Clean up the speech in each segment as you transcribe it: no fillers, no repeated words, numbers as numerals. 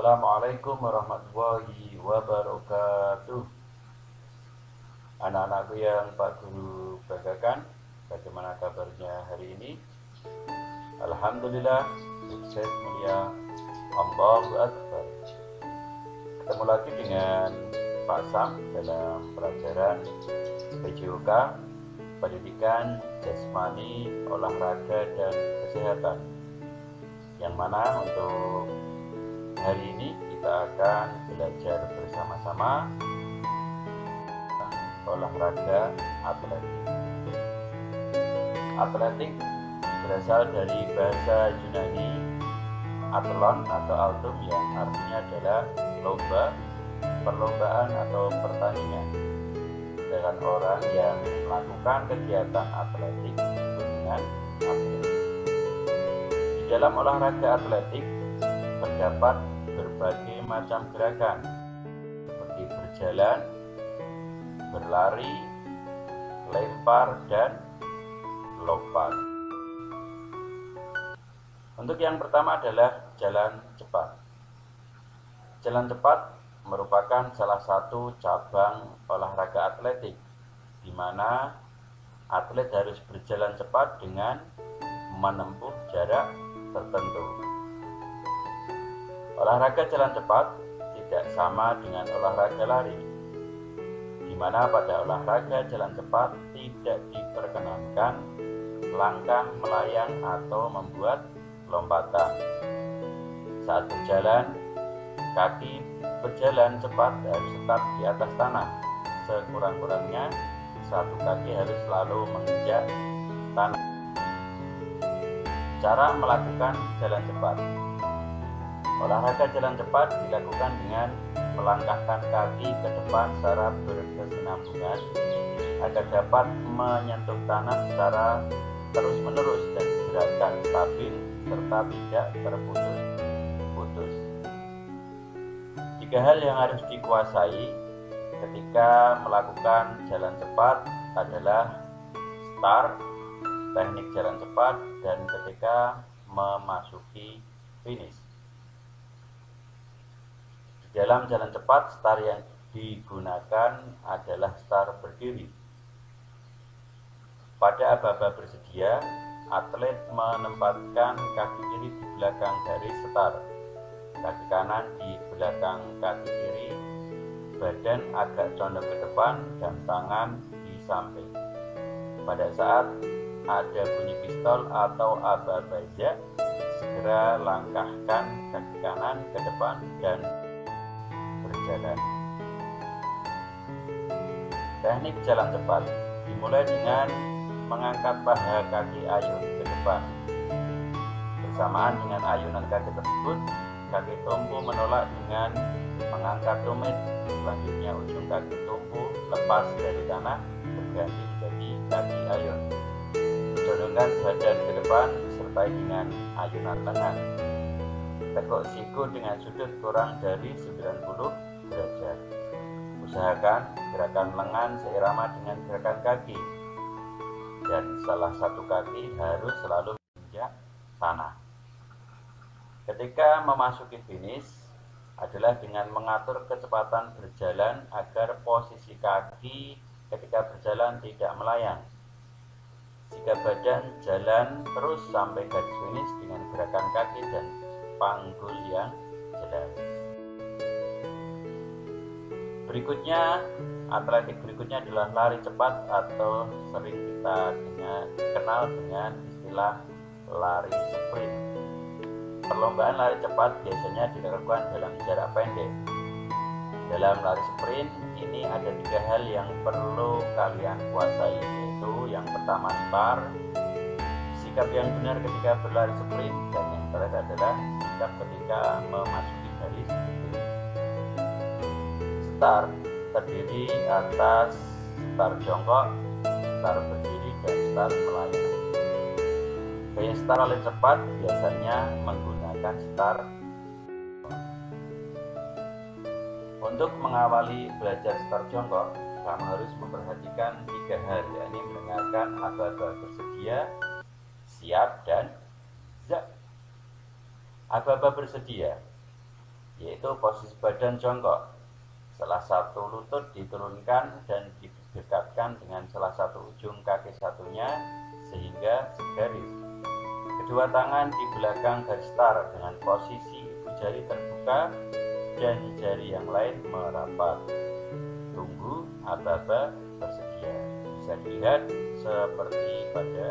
Assalamualaikum warahmatullahi wabarakatuh. Anak-anakku yang Pak Guru banggakan, bagaimana kabarnya hari ini? Alhamdulillah, sukses mulia. Allahu Akbar. Ketemu lagi dengan Pak Sam dalam pelajaran PJOK, Pendidikan Jasmani, Olahraga, dan Kesehatan. Yang mana untuk hari ini kita akan belajar bersama-sama olahraga atletik. Atletik berasal dari bahasa Yunani athlon atau altum yang artinya adalah lomba, perlombaan atau pertandingan. Sedangkan orang yang melakukan kegiatan atletik disebut dengan atlet. Di dalam olahraga atletik terdapat berbagai macam gerakan seperti berjalan, berlari, lempar, dan lompat. Untuk yang pertama adalah jalan cepat. Jalan cepat merupakan salah satu cabang olahraga atletik di mana atlet harus berjalan cepat dengan menempuh jarak tertentu. Olahraga jalan cepat tidak sama dengan olahraga lari, di mana pada olahraga jalan cepat tidak diperkenankan langkah melayang atau membuat lompatan. Saat berjalan, kaki berjalan cepat harus tetap di atas tanah. Sekurang-kurangnya, satu kaki harus selalu menginjak tanah. Cara melakukan jalan cepat. Olahraga jalan cepat dilakukan dengan melangkahkan kaki ke depan secara berkesinambungan agar dapat menyentuh tanah secara terus-menerus dan gerakan stabil serta tidak terputus-putus. 3 hal yang harus dikuasai ketika melakukan jalan cepat adalah start, teknik jalan cepat, dan ketika memasuki finish. Di dalam jalan cepat, start yang digunakan adalah start berdiri. Pada aba-aba bersedia, atlet menempatkan kaki kiri di belakang garis start, kaki kanan di belakang kaki kiri, badan agak condong ke depan, dan tangan di samping. Pada saat ada bunyi pistol atau aba-aba jak, segera langkahkan kaki kanan ke depan dan berjalan. Teknik jalan cepat dimulai dengan mengangkat paha kaki ayun ke depan. Bersamaan dengan ayunan kaki tersebut, kaki tumpu menolak dengan mengangkat tumit. Selanjutnya ujung kaki tumpu lepas dari tanah berganti menjadi kaki ayun. Condongkan badan ke depan disertai dengan ayunan lengan. Tekuk siku dengan sudut kurang dari 90 derajat. Usahakan gerakan lengan seirama dengan gerakan kaki, dan salah satu kaki harus selalu menginjak tanah. Ketika memasuki finish adalah dengan mengatur kecepatan berjalan agar posisi kaki ketika berjalan tidak melayang. Jika badan jalan terus sampai garis finish dengan gerakan kaki dan panggul yang jelas. Berikutnya, atletik berikutnya adalah lari cepat atau sering kita kenal dengan istilah lari sprint. Perlombaan lari cepat biasanya dilakukan dalam jarak pendek. Dalam lari sprint ini ada 3 hal yang perlu kalian kuasai, yaitu yang pertama start, sikap yang benar ketika berlari sprint, dan yang terakhir adalah sikap ketika memasuki garis finish. Start terdiri atas start jongkok, start berdiri, dan start melayang. Gaya start paling cepat biasanya menggunakan start. Untuk mengawali belajar start jongkok, kamu harus memperhatikan 3 hal, yakni mendengarkan aba-aba bersedia, siap, dan zak. Aba-aba bersedia. yaitu posisi badan jongkok. Salah satu lutut diturunkan dan didekatkan dengan salah satu ujung kaki satunya sehingga segaris. Kedua tangan di belakang garis start dengan posisi ibu jari terbuka dan jari yang lain merapat. Tunggu aba-aba bersedia. Bisa dilihat seperti pada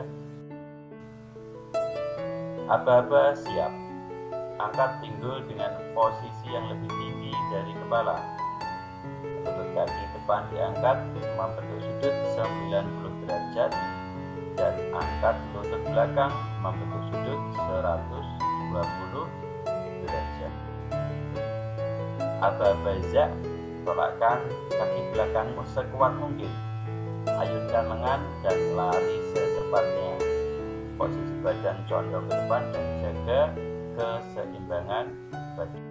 aba-aba siap. Angkat pinggul dengan posisi yang lebih tinggi dari kepala. Lutut kaki depan diangkat membentuk sudut 90 derajat dan angkat lutut belakang membentuk sudut 120 derajat. Aba-aba za, tolakkan kaki belakangmu sekuat mungkin. Ayunkan lengan dan lari secepatnya. Posisi badan condong ke depan dan jaga keseimbangan badan.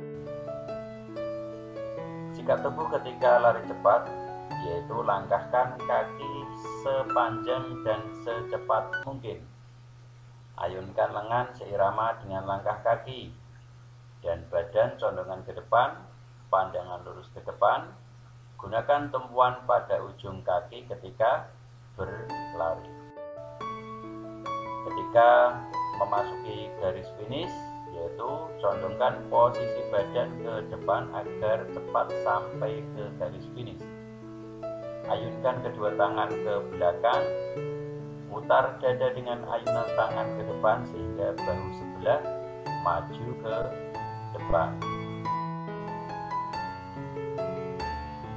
Sikat tubuh ketika lari cepat, yaitu langkahkan kaki sepanjang dan secepat mungkin. Ayunkan lengan seirama dengan langkah kaki dan badan condongan ke depan, pandangan lurus ke depan. Gunakan tumpuan pada ujung kaki ketika berlari. Ketika memasuki garis finish, yaitu condongkan posisi badan ke depan agar cepat sampai ke garis finish. Ayunkan kedua tangan ke belakang, mutar dada dengan ayunan tangan ke depan sehingga bahu sebelah maju ke depan.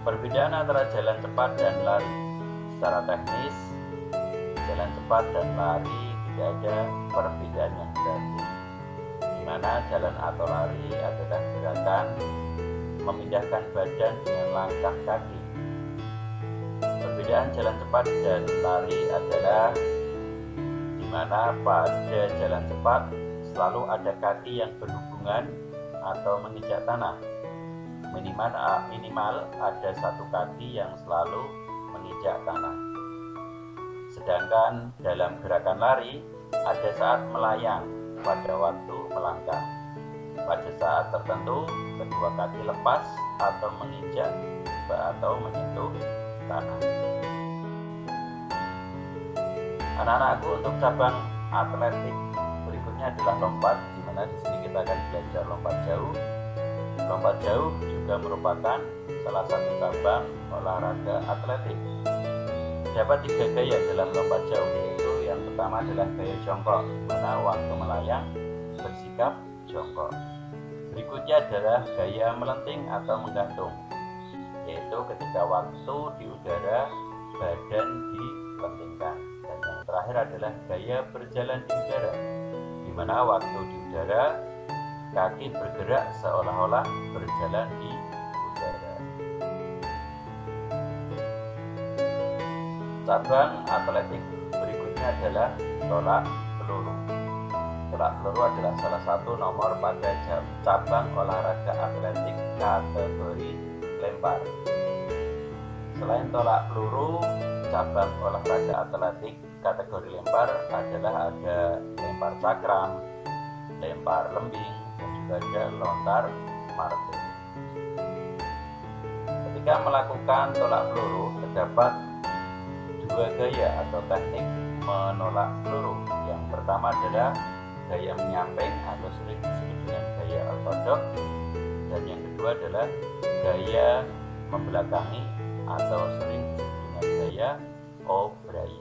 Perbedaan antara jalan cepat dan lari. Secara teknis, jalan cepat dan lari tidak ada perbedaan yang berarti, di mana jalan atau lari adalah gerakan memindahkan badan dengan langkah kaki. Perbedaan jalan cepat dan lari adalah di mana pada jalan cepat selalu ada kaki yang berhubungan atau menginjak tanah. Minimal ada satu kaki yang selalu menginjak tanah. Sedangkan dalam gerakan lari, ada saat melayang pada waktu melangkah. Pada saat tertentu, kedua kaki lepas atau menginjak atau menyentuh tanah. Anak-anakku, untuk cabang atletik berikutnya adalah lompat, di mana di sini kita akan belajar lompat jauh. Lompat jauh juga merupakan salah satu cabang olahraga atletik. Terdapat 3 gaya dalam lompat jauh, yaitu yang pertama adalah gaya jongkok, di mana waktu melayang bersikap jongkok. Berikutnya adalah gaya melenting atau menggantung, yaitu ketika waktu di udara badan dilentingkan. Dan yang terakhir adalah gaya berjalan di udara, di mana waktu di udara kaki bergerak seolah-olah berjalan di udara. Cabang atletik berikutnya adalah tolak peluru. Tolak peluru adalah salah satu nomor pada cabang olahraga atletik kategori lempar. Selain tolak peluru, cabang olahraga atletik kategori lempar adalah ada lempar cakram, lempar lembing, dan juga ada lontar martil. Ketika melakukan tolak peluru, terdapat 2 gaya atau teknik menolak peluru. Yang pertama adalah gaya menyamping atau sering disebut dengan gaya ortodok, dan yang kedua adalah gaya membelakangi atau sering disebut dengan gaya O'Brien.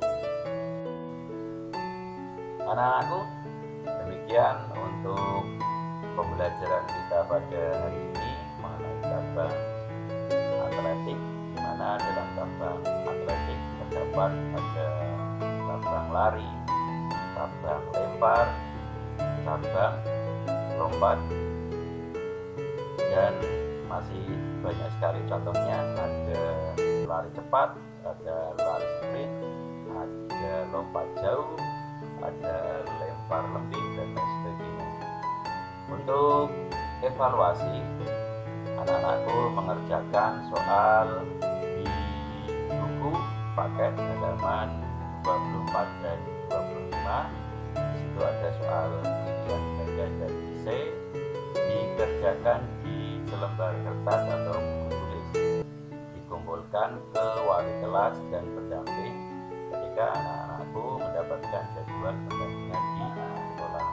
Anak-anakku, demikian untuk pembelajaran kita pada hari ini mengenai cabang atletik, di mana dalam cabang atletik terdapat ada cabang lari, cabang lempar, cabang lompat, dan masih banyak sekali contohnya. Ada lari cepat, ada lari sprint, ada lompat jauh, ada lempar lembing, dan lain sebagainya. Untuk evaluasi, anak-anakku mengerjakan soal di buku paket halaman 24 dan 25. Di situ ada soal pilihan ganda dan C, dikerjakan di selembar kertas atau buku tulis, dikumpulkan ke wali kelas dan pendamping ketika anak-anakku mendapatkan jadwal pendampingan di sekolah.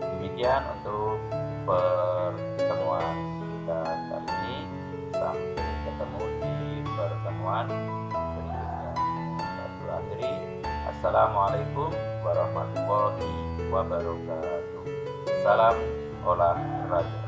Demikian untuk pertemuan kita kali ini. Sampai ketemu di pertemuan berikutnya. Saya akhiri. Assalamualaikum warahmatullahi wabarakatuh. Salam olahraga.